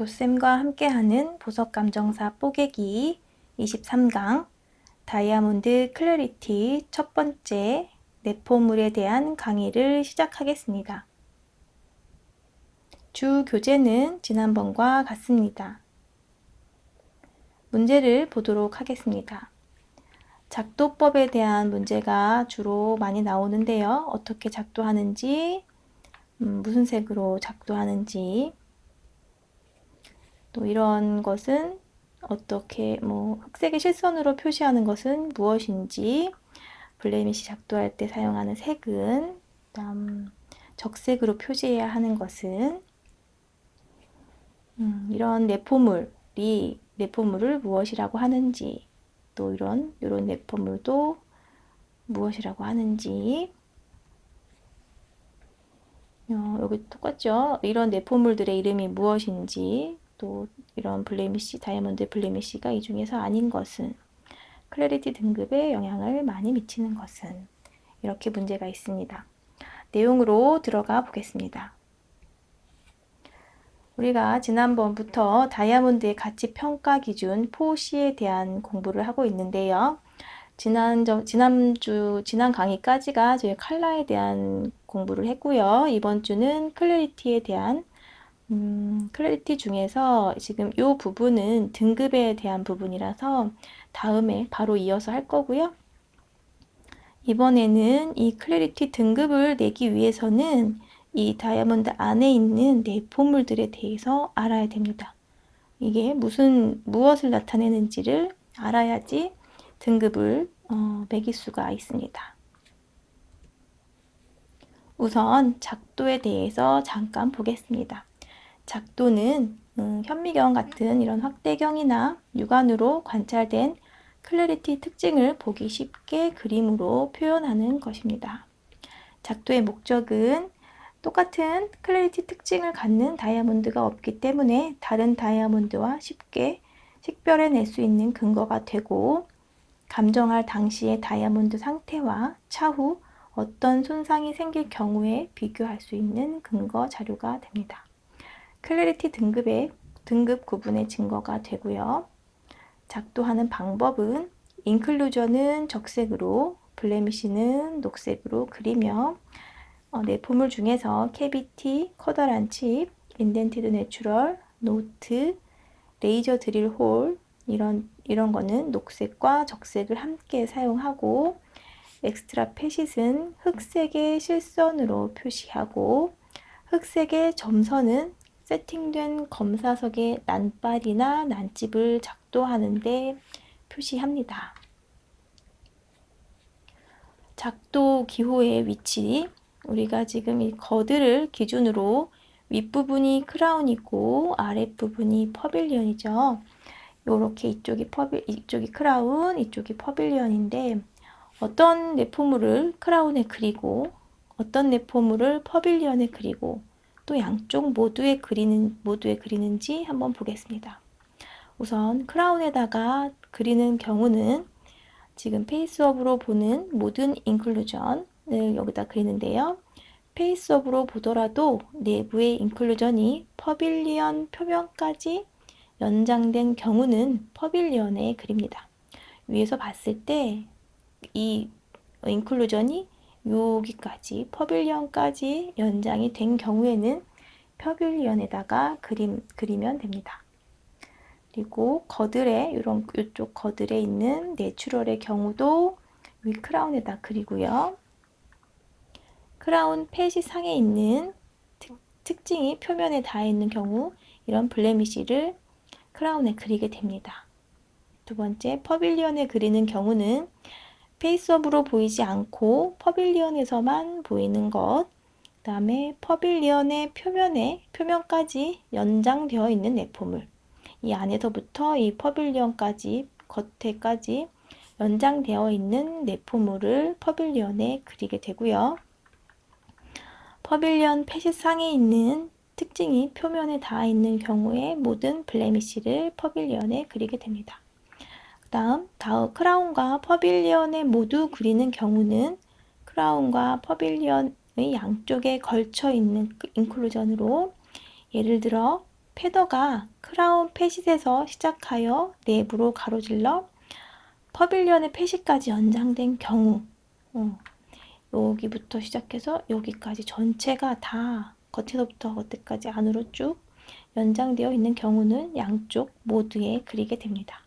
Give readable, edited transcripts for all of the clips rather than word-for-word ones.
도쌤과 함께하는 보석감정사 뽀개기 23강 다이아몬드 클래리티 첫 번째 내포물에 대한 강의를 시작하겠습니다. 주 교재는 지난번과 같습니다. 문제를 보도록 하겠습니다. 작도법에 대한 문제가 주로 많이 나오는데요. 어떻게 작도하는지, 무슨 색으로 작도하는지, 또 이런 것은 어떻게 흑색의 실선으로 표시하는 것은 무엇인지, 블레미시 작도할 때 사용하는 색은, 그다음 적색으로 표시해야 하는 것은, 이런 내포물을 무엇이라고 하는지, 또 이런 내포물도 무엇이라고 하는지, 여기 똑같죠? 이런 내포물들의 이름이 무엇인지, 또 이런 다이아몬드 블레미시가 이 중에서 아닌 것은, 클래리티 등급에 영향을 많이 미치는 것은, 이렇게 문제가 있습니다. 내용으로 들어가 보겠습니다. 우리가 지난번부터 다이아몬드의 가치 평가 기준 포시에 대한 공부를 하고 있는데요. 지난 강의까지가 저희 컬러에 대한 공부를 했고요. 이번 주는 클래리티에 대한 클래리티 중에서 지금 이 부분은 등급에 대한 부분이라서 다음에 바로 이어서 할 거고요. 이번에는 이 클래리티 등급을 내기 위해서는 이 다이아몬드 안에 있는 내포물들에 대해서 알아야 됩니다. 이게 무엇을 나타내는지를 알아야지 등급을 매길 수가 있습니다. 우선 작도에 대해서 잠깐 보겠습니다. 작도는 현미경 같은 이런 확대경이나 육안으로 관찰된 클래리티 특징을 보기 쉽게 그림으로 표현하는 것입니다. 작도의 목적은 똑같은 클래리티 특징을 갖는 다이아몬드가 없기 때문에 다른 다이아몬드와 쉽게 식별해낼 수 있는 근거가 되고, 감정할 당시의 다이아몬드 상태와 차후 어떤 손상이 생길 경우에 비교할 수 있는 근거 자료가 됩니다. 클래리티 등급 구분의 증거가 되고요. 작도하는 방법은 인클루전은 적색으로, 블레미시는 녹색으로 그리며 내포물 중에서 캐비티, 커다란 칩, 인덴티드 내추럴, 노트, 레이저 드릴 홀 이런 거는 녹색과 적색을 함께 사용하고, 엑스트라 패싯은 흑색의 실선으로 표시하고, 흑색의 점선은 세팅된 검사석의 난발이나 난집을 작도하는데 표시합니다. 작도 기호의 위치, 우리가 지금 이 거드를 기준으로 윗부분이 크라운이고 아랫부분이 퍼빌리언이죠. 이렇게 이쪽이 크라운, 이쪽이 퍼빌리언인데, 어떤 내포물을 크라운에 그리고 어떤 내포물을 퍼빌리언에 그리고 또 양쪽 모두에 그리는지 한번 보겠습니다. 우선 크라운에다가 그리는 경우는 지금 페이스업으로 보는 모든 인클루전을 여기다 그리는데요. 페이스업으로 보더라도 내부의 인클루전이 퍼빌리언 표면까지 연장된 경우는 퍼빌리언에 그립니다. 위에서 봤을 때 이 인클루전이 여기까지 퍼빌리언까지 연장이 된 경우에는 퍼빌리언에다가 그리면 됩니다. 그리고 이쪽 거들에 있는 내추럴의 경우도 위 크라운에다 그리고요. 크라운 펫이 상에 있는 특징이 표면에 닿아 있는 경우, 이런 블레미시를 크라운에 그리게 됩니다. 두 번째, 퍼빌리언에 그리는 경우는 페이스업으로 보이지 않고 퍼빌리언에서만 보이는 것, 그 다음에 퍼빌리언의 표면까지 연장되어 있는 내포물, 이 안에서부터 이 퍼빌리언까지 겉에까지 연장되어 있는 내포물을 퍼빌리언에 그리게 되고요. 퍼빌리언 패시 상에 있는 특징이 표면에 닿아 있는 경우에 모든 블레미시를 퍼빌리언에 그리게 됩니다. 다음 크라운과 퍼빌리언에 모두 그리는 경우는 크라운과 퍼빌리언의 양쪽에 걸쳐 있는 인클루전으로, 예를 들어 패더가 크라운 패싯에서 시작하여 내부로 가로질러 퍼빌리언의 패싯까지 연장된 경우, 여기부터 시작해서 여기까지 전체가 다 겉에서부터 겉에까지 안으로 쭉 연장되어 있는 경우는 양쪽 모두에 그리게 됩니다.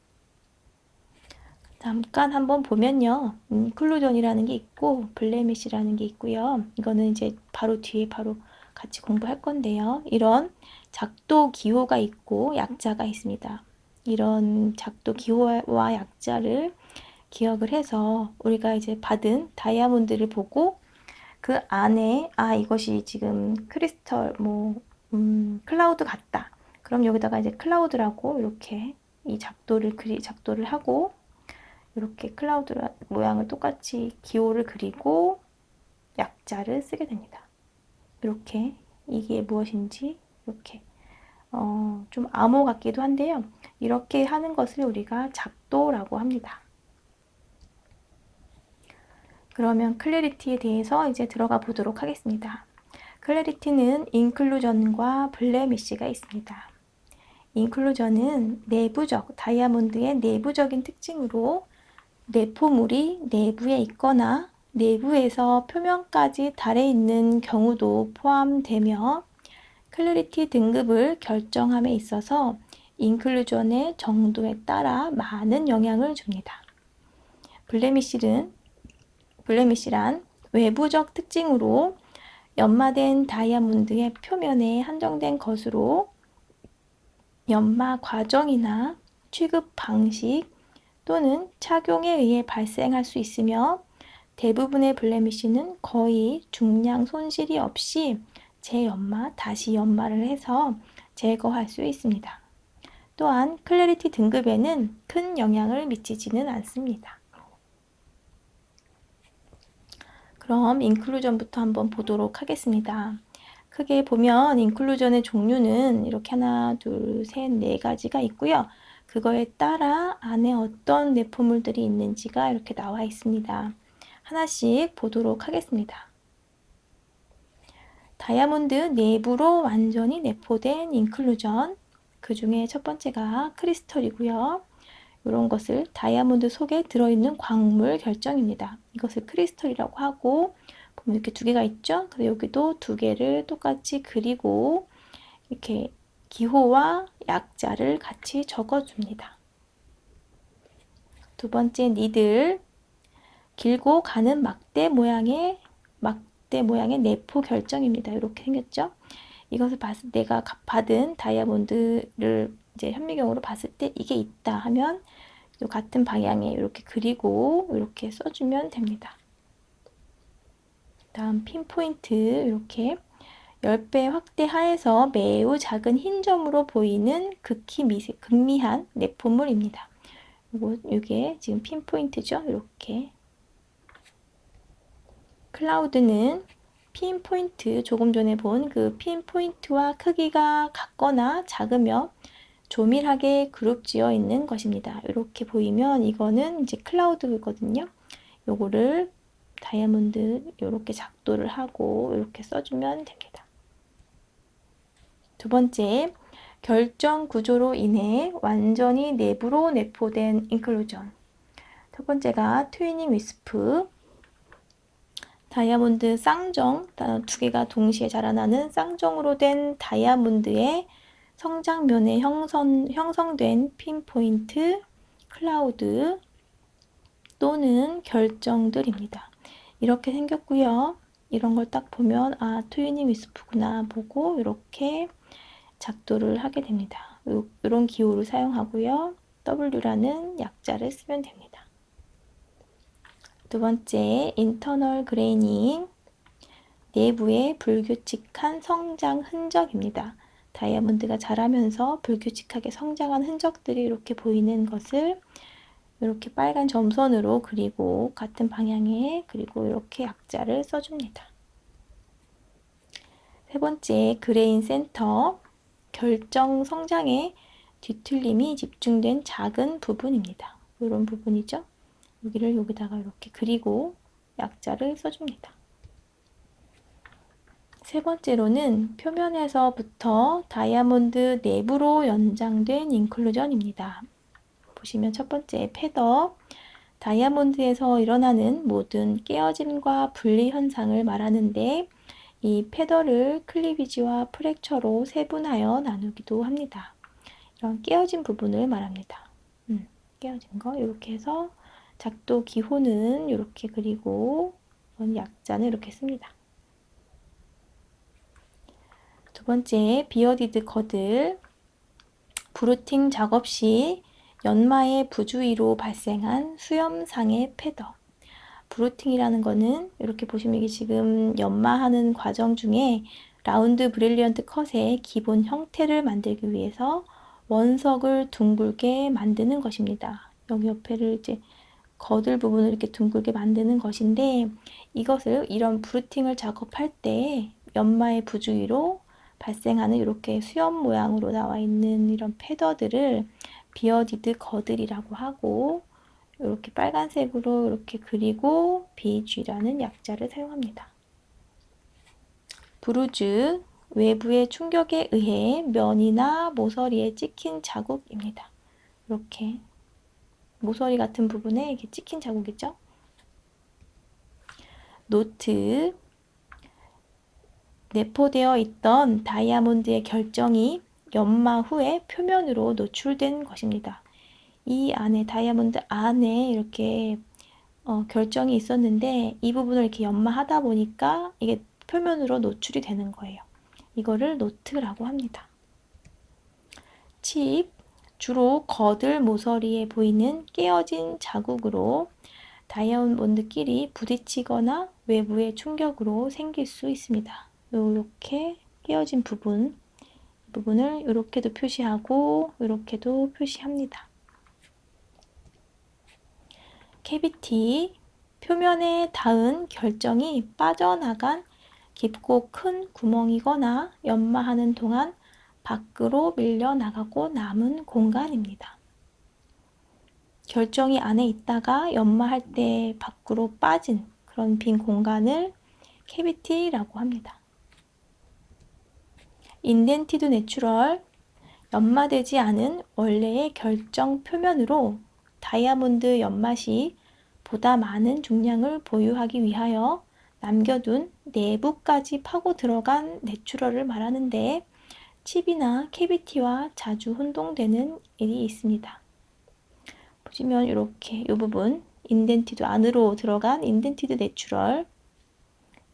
잠깐 한번 보면요. 인클루전이라는 게 있고 블레미시라는 게 있고요. 이거는 이제 바로 뒤에 바로 같이 공부할 건데요. 이런 작도 기호가 있고 약자가 있습니다. 이런 작도 기호와 약자를 기억을 해서 우리가 이제 받은 다이아몬드를 보고 그 안에 이것이 지금 크리스털 클라우드 같다. 그럼 여기다가 이제 클라우드라고 이렇게 이 작도를 하고 이렇게 클라우드 모양을 똑같이 기호를 그리고 약자를 쓰게 됩니다. 이렇게 이게 무엇인지 이렇게 좀 암호 같기도 한데요. 이렇게 하는 것을 우리가 작도라고 합니다. 그러면 클래리티에 대해서 이제 들어가 보도록 하겠습니다. 클래리티는 인클루전과 블레미시가 있습니다. 인클루전은 다이아몬드의 내부적인 특징으로 내포물이 내부에 있거나 내부에서 표면까지 달해 있는 경우도 포함되며 클래리티 등급을 결정함에 있어서 인클루전의 정도에 따라 많은 영향을 줍니다. 블레미시란 외부적 특징으로 연마된 다이아몬드의 표면에 한정된 것으로 연마 과정이나 취급 방식 또는 착용에 의해 발생할 수 있으며 대부분의 블레미시는 거의 중량 손실이 없이 다시 연마를 해서 제거할 수 있습니다. 또한 클래리티 등급에는 큰 영향을 미치지는 않습니다. 그럼 인클루전부터 한번 보도록 하겠습니다. 크게 보면 인클루전의 종류는 이렇게 하나, 둘, 셋, 네 가지가 있고요. 그거에 따라 안에 어떤 내포물들이 있는지가 이렇게 나와 있습니다. 하나씩 보도록 하겠습니다. 다이아몬드 내부로 완전히 내포된 인클루전, 그 중에 첫 번째가 크리스털이고요. 이런 것을 다이아몬드 속에 들어있는 광물 결정입니다. 이것을 크리스털이라고 하고 보면 이렇게 두 개가 있죠. 그래서 여기도 두 개를 똑같이 그리고 이렇게 기호와 약자를 같이 적어줍니다. 두 번째 니들, 길고 가는 막대 모양의 내포 결정입니다. 이렇게 생겼죠. 이것을 내가 받은 다이아몬드를 이제 현미경으로 봤을 때 이게 있다 하면 같은 방향에 이렇게 그리고 이렇게 써주면 됩니다. 다음 핀포인트 이렇게 10배 확대하여서 매우 작은 흰 점으로 보이는 극미한 내포물입니다. 이게 지금 핀포인트죠. 이렇게 클라우드는 핀포인트, 조금 전에 본 그 핀포인트와 크기가 같거나 작으며 조밀하게 그룹지어 있는 것입니다. 이렇게 보이면 이거는 이제 클라우드거든요. 요거를 다이아몬드 이렇게 작도를 하고 이렇게 써주면 됩니다. 두 번째, 결정 구조로 인해 완전히 내부로 내포된 인클루전. 첫 번째가 트위닝 위스프, 다이아몬드 쌍정, 두 개가 동시에 자라나는 쌍정으로 된 다이아몬드의 성장면에 형성된 핀포인트, 클라우드 또는 결정들입니다. 이렇게 생겼고요. 이런 걸 딱 보면 트위닝 위스프구나 보고 이렇게 작도를 하게 됩니다. 이런 기호를 사용하고요. W라는 약자를 쓰면 됩니다. 두 번째, 인터널 그레이닝, 내부의 불규칙한 성장 흔적입니다. 다이아몬드가 자라면서 불규칙하게 성장한 흔적들이 이렇게 보이는 것을 이렇게 빨간 점선으로 그리고 같은 방향에 그리고 이렇게 약자를 써줍니다. 세 번째, 그레인 센터, 결정 성장에 뒤틀림이 집중된 작은 부분입니다. 이런 부분이죠. 여기다가 이렇게 그리고 약자를 써줍니다. 세 번째로는 표면에서부터 다이아몬드 내부로 연장된 인클루전입니다. 보시면 첫 번째 패더, 다이아몬드에서 일어나는 모든 깨어짐과 분리 현상을 말하는데 이 패더를 클리비지와 프랙처로 세분하여 나누기도 합니다. 이런 깨어진 부분을 말합니다. 깨어진 거 이렇게 해서 작도 기호는 이렇게 그리고 약자는 이렇게 씁니다. 두 번째, 비어디드 거들. 브루팅 작업 시 연마의 부주의로 발생한 수염상의 패더. 브루팅이라는 거는 이렇게 보시면 이게 지금 연마하는 과정 중에 라운드 브릴리언트 컷의 기본 형태를 만들기 위해서 원석을 둥글게 만드는 것입니다. 여기 옆에를 이제 거들 부분을 이렇게 둥글게 만드는 것인데 이것을 이런 브루팅을 작업할 때 연마의 부주의로 발생하는 이렇게 수염 모양으로 나와 있는 이런 패더들을 비어디드 거들이라고 하고 이렇게 빨간색으로 이렇게 그리고 BG라는 약자를 사용합니다. 브루즈, 외부의 충격에 의해 면이나 모서리에 찍힌 자국입니다. 이렇게 모서리 같은 부분에 이렇게 찍힌 자국이죠. 노트, 내포되어 있던 다이아몬드의 결정이 연마 후에 표면으로 노출된 것입니다. 이 안에 다이아몬드 안에 이렇게 결정이 있었는데 이 부분을 이렇게 연마하다 보니까 이게 표면으로 노출이 되는 거예요. 이거를 노트라고 합니다. 칩, 주로 거들 모서리에 보이는 깨어진 자국으로 다이아몬드끼리 부딪히거나 외부의 충격으로 생길 수 있습니다. 이렇게 깨어진 부분을 이렇게도 표시하고 이렇게도 표시합니다. 캐비티, 표면에 닿은 결정이 빠져나간 깊고 큰 구멍이거나 연마하는 동안 밖으로 밀려나가고 남은 공간입니다. 결정이 안에 있다가 연마할 때 밖으로 빠진 그런 빈 공간을 캐비티라고 합니다. 인덴티드 내추럴, 연마되지 않은 원래의 결정 표면으로 다이아몬드 연맛이 보다 많은 중량을 보유하기 위하여 남겨둔 내부까지 파고 들어간 내추럴을 말하는데 칩이나 캐비티와 자주 혼동되는 일이 있습니다. 보시면 이렇게 이 부분 인덴티드 안으로 들어간 인덴티드 내추럴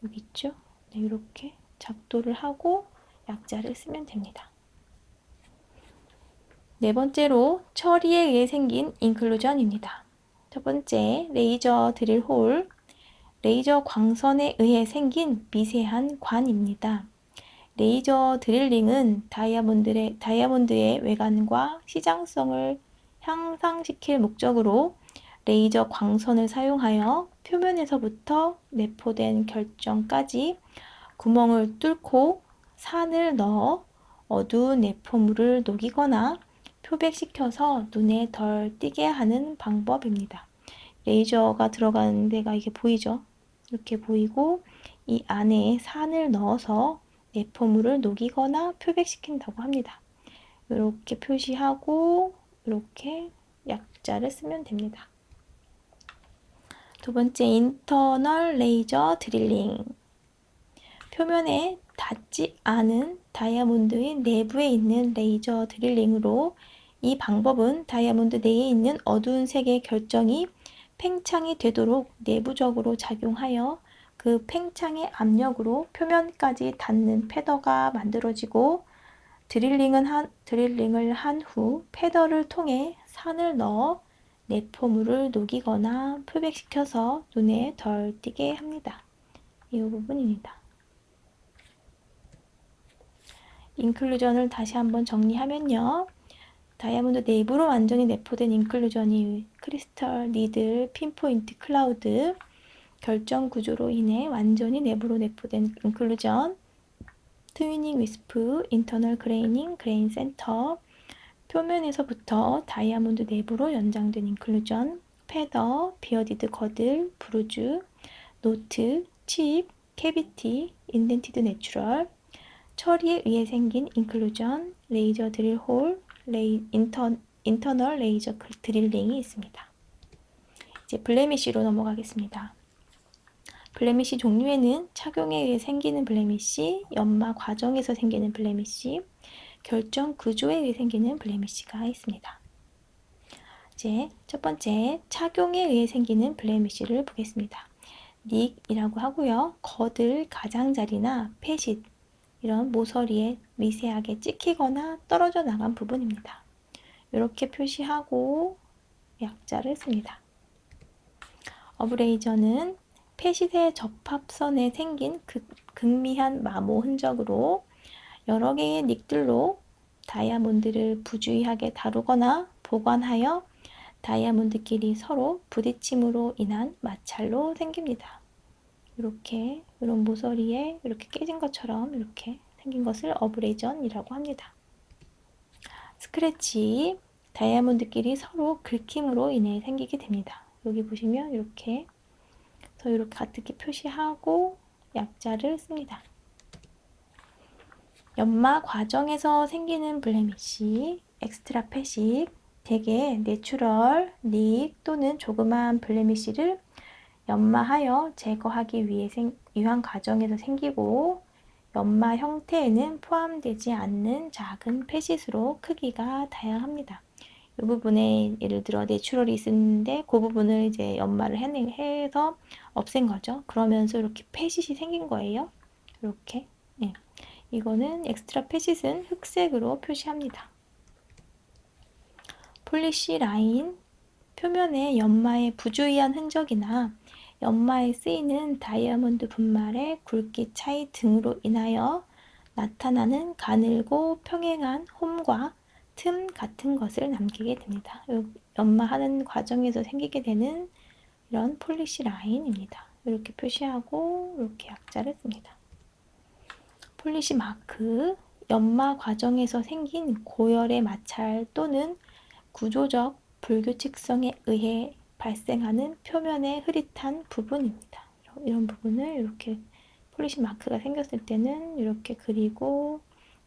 여기 있죠? 네, 이렇게 작도를 하고 약자를 쓰면 됩니다. 네 번째로 처리에 의해 생긴 인클루전입니다. 첫 번째, 레이저 드릴 홀, 레이저 광선에 의해 생긴 미세한 관입니다. 레이저 드릴링은 다이아몬드의 외관과 시장성을 향상시킬 목적으로 레이저 광선을 사용하여 표면에서부터 내포된 결정까지 구멍을 뚫고 산을 넣어 어두운 내포물을 녹이거나 표백시켜서 눈에 덜 띄게 하는 방법입니다. 레이저가 들어가는 데가 이게 보이죠? 이렇게 보이고 이 안에 산을 넣어서 내포물을 녹이거나 표백시킨다고 합니다. 이렇게 표시하고 이렇게 약자를 쓰면 됩니다. 두 번째, 인터널 레이저 드릴링. 표면에 닿지 않은 다이아몬드의 내부에 있는 레이저 드릴링으로 이 방법은 다이아몬드 내에 있는 어두운 색의 결정이 팽창이 되도록 내부적으로 작용하여 그 팽창의 압력으로 표면까지 닿는 패더가 만들어지고 드릴링을 한 후 패더를 통해 산을 넣어 내포물을 녹이거나 표백시켜서 눈에 덜 띄게 합니다. 이 부분입니다. 인클루전을 다시 한번 정리하면요. 다이아몬드 내부로 완전히 내포된 인클루전이 크리스털, 니들, 핀포인트, 클라우드, 결정 구조로 인해 완전히 내부로 내포된 인클루전, 트위닝 위스프, 인터널 그레이닝, 그레인 센터, 표면에서부터 다이아몬드 내부로 연장된 인클루전, 패더, 비어디드 거들, 브루즈, 노트, 칩, 캐비티, 인덴티드 내추럴, 처리에 의해 생긴 인클루전, 레이저 드릴 홀, 인터널 레이저 드릴링이 있습니다. 이제 블레미쉬로 넘어가겠습니다. 블레미쉬 종류에는 착용에 의해 생기는 블레미쉬, 연마 과정에서 생기는 블레미쉬, 결정 구조에 의해 생기는 블레미쉬가 있습니다. 이제 첫 번째 착용에 의해 생기는 블레미쉬를 보겠습니다. 닉이라고 하고요. 거들, 가장자리나 펫잇 이런 모서리에 미세하게 찍히거나 떨어져 나간 부분입니다. 이렇게 표시하고 약자를 씁니다. 어브레이저는 펫잇의 접합선에 생긴 극미한 마모 흔적으로 여러 개의 닉들로 다이아몬드를 부주의하게 다루거나 보관하여 다이아몬드끼리 서로 부딪힘으로 인한 마찰로 생깁니다. 이렇게 이런 모서리에 이렇게 깨진 것처럼 이렇게 생긴 것을 어브레이전이라고 합니다. 스크래치, 다이아몬드끼리 서로 긁힘으로 인해 생기게 됩니다. 여기 보시면 이렇게 가득히 표시하고 약자를 씁니다. 연마 과정에서 생기는 블레미쉬, 엑스트라 펫잇, 대개 내추럴, 닉 또는 조그마한 블레미쉬를 연마하여 제거하기 위한 과정에서 생기고 연마 형태에는 포함되지 않는 작은 펫잇으로 크기가 다양합니다. 이 부분에 예를 들어 내추럴이 있는데 그 부분을 이제 연마를 해서 없앤 거죠. 그러면서 이렇게 펫잇이 생긴 거예요. 이렇게. 네. 이거는 엑스트라 펫잇은 흑색으로 표시합니다. 폴리시 라인, 표면에 연마의 부주의한 흔적이나 연마에 쓰이는 다이아몬드 분말의 굵기 차이 등으로 인하여 나타나는 가늘고 평행한 홈과 틈 같은 것을 남기게 됩니다. 연마하는 과정에서 생기게 되는 이런 폴리시 라인입니다. 이렇게 표시하고 이렇게 약자를 씁니다. 폴리시 마크, 연마 과정에서 생긴 고열의 마찰 또는 구조적 불규칙성에 의해 발생하는 표면의 흐릿한 부분입니다. 이런 부분을 이렇게 폴리시 마크가 생겼을 때는 이렇게 그리고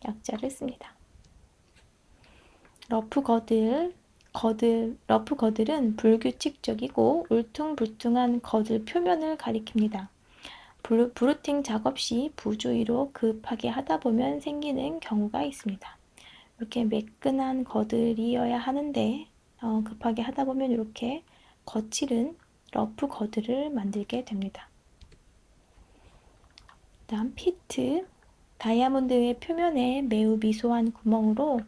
약자를 씁니다. 러프 거들은 불규칙적이고 울퉁불퉁한 거들 표면을 가리킵니다. 브루팅 작업 시 부주의로 급하게 하다 보면 생기는 경우가 있습니다. 이렇게 매끈한 거들이어야 하는데 급하게 하다 보면 이렇게 거칠은 러프 거들을 만들게 됩니다. 다음 피트, 다이아몬드의 표면에 매우 미소한 구멍으로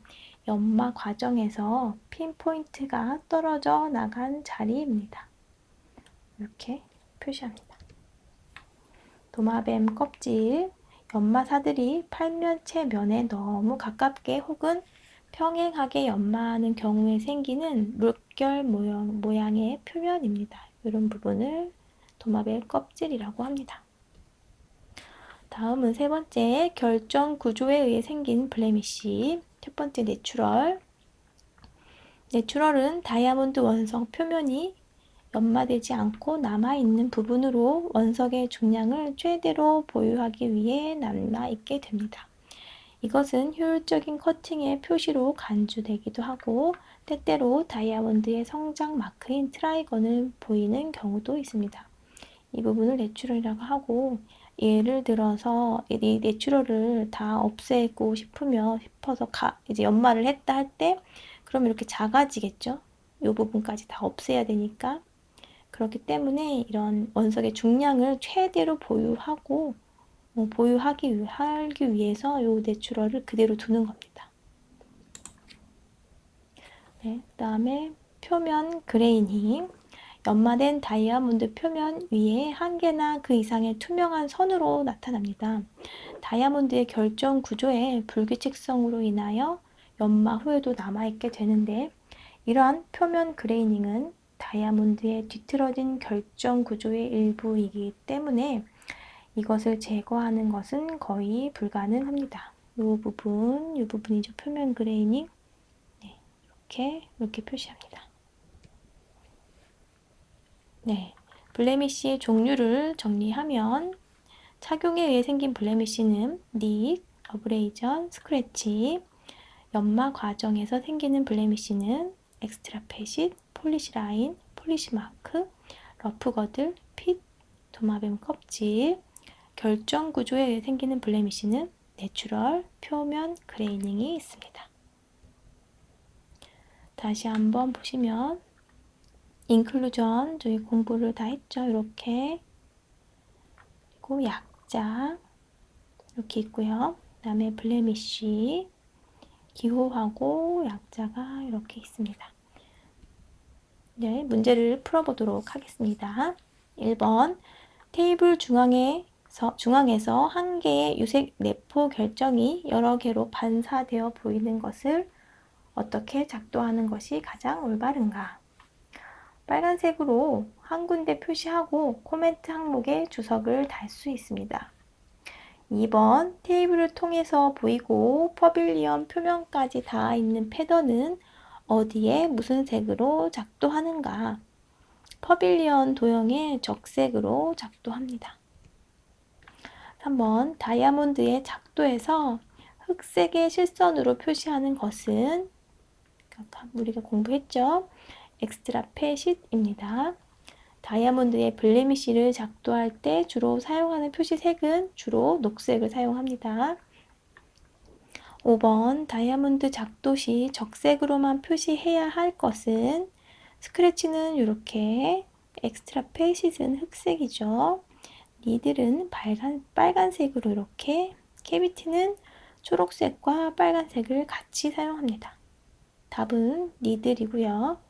연마 과정에서 핀포인트가 떨어져 나간 자리입니다. 이렇게 표시합니다. 도마뱀 껍질, 연마사들이 팔면체 면에 너무 가깝게 혹은 평행하게 연마하는 경우에 생기는 물결 모양의 표면입니다. 이런 부분을 도마뱀 껍질이라고 합니다. 다음은 세 번째, 결정 구조에 의해 생긴 블레미쉬. 첫 번째, 내추럴. 내추럴은 다이아몬드 원석 표면이 연마되지 않고 남아있는 부분으로 원석의 중량을 최대로 보유하기 위해 남아있게 됩니다. 이것은 효율적인 커팅의 표시로 간주되기도 하고 때때로 다이아몬드의 성장 마크인 트라이건을 보이는 경우도 있습니다. 이 부분을 내추럴이라고 하고 예를 들어서 이 내추럴을 다 없애고 싶어서 이제 연마를 했다 할 때 그럼 이렇게 작아지겠죠? 이 부분까지 다 없애야 되니까 그렇기 때문에 이런 원석의 중량을 최대로 하기 위해서 이 내추럴을 그대로 두는 겁니다. 네, 그 다음에 표면 그레이닝. 연마된 다이아몬드 표면 위에 한 개나 그 이상의 투명한 선으로 나타납니다. 다이아몬드의 결정 구조의 불규칙성으로 인하여 연마 후에도 남아있게 되는데 이러한 표면 그레이닝은 다이아몬드의 뒤틀어진 결정 구조의 일부이기 때문에 이것을 제거하는 것은 거의 불가능합니다. 이 부분이죠. 표면 그레이닝. 네, 이렇게 표시합니다. 네, 블레미쉬의 종류를 정리하면 착용에 의해 생긴 블레미쉬는 닉, 어브레이전, 스크래치, 연마 과정에서 생기는 블레미쉬는 엑스트라 패싯, 폴리시 라인, 폴리시 마크, 러프 거들, 핏, 도마뱀 껍질, 결정 구조에 의해 생기는 블레미쉬는 내추럴, 표면 그레이닝이 있습니다. 다시 한번 보시면 인클루전 저희 공부를 다 했죠. 이렇게 그리고 약자 이렇게 있고요. 그 다음에 블레미쉬 기호하고 약자가 이렇게 있습니다. 네, 문제를 풀어보도록 하겠습니다. 1번 테이블 중앙에서 한 개의 유색 내포 결정이 여러 개로 반사되어 보이는 것을 어떻게 작도하는 것이 가장 올바른가? 빨간색으로 한 군데 표시하고 코멘트 항목에 주석을 달 수 있습니다. 2번 테이블을 통해서 보이고 퍼빌리언 표면까지 닿아 있는 패턴은 어디에 무슨 색으로 작도하는가? 퍼빌리언 도형의 적색으로 작도합니다. 3번 다이아몬드의 작도에서 흑색의 실선으로 표시하는 것은 우리가 공부했죠. 엑스트라 패싯입니다. 다이아몬드의 블레미쉬를 작도할 때 주로 사용하는 표시색은 주로 녹색을 사용합니다. 5번 다이아몬드 작도 시 적색으로만 표시해야 할 것은 스크래치는 이렇게 엑스트라 패싯은 흑색이죠. 니들은 빨간색으로 이렇게 캐비티는 초록색과 빨간색을 같이 사용합니다. 답은 니들이고요.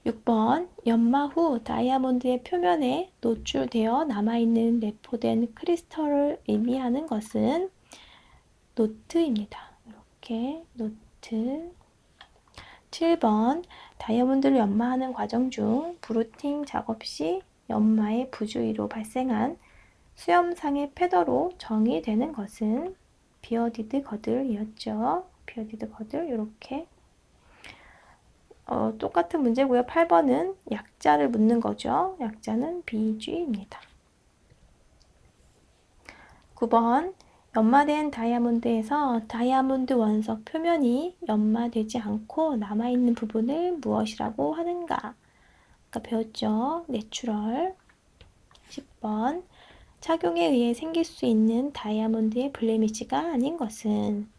6번 연마 후 다이아몬드의 표면에 노출되어 남아있는 내포된 크리스털을 의미하는 것은 노트입니다. 이렇게 노트. 7번 다이아몬드를 연마하는 과정 중 브루팅 작업 시 연마의 부주의로 발생한 수염상의 패더로 정의되는 것은 비어디드 거들이었죠. 비어디드 거들 이렇게 똑같은 문제고요. 8번은 약자를 묻는 거죠. 약자는 BG입니다. 9번 연마된 다이아몬드에서 다이아몬드 원석 표면이 연마되지 않고 남아있는 부분을 무엇이라고 하는가? 아까 배웠죠. 내추럴. 10번 착용에 의해 생길 수 있는 다이아몬드의 블레미쉬가 아닌 것은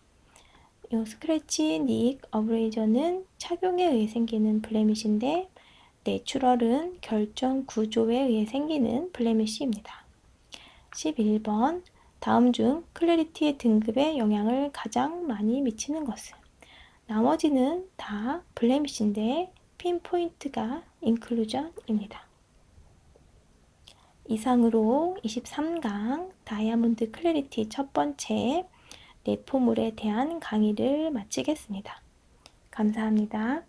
이 스크래치, 닉, 어브레이저는 착용에 의해 생기는 블레미쉬인데 내추럴은 결정 구조에 의해 생기는 블레미쉬입니다. 11번 다음 중 클래리티의 등급에 영향을 가장 많이 미치는 것은 나머지는 다 블레미쉬인데 핀포인트가 인클루전입니다. 이상으로 23강 다이아몬드 클래리티 첫 번째 내포물에 대한 강의를 마치겠습니다. 감사합니다.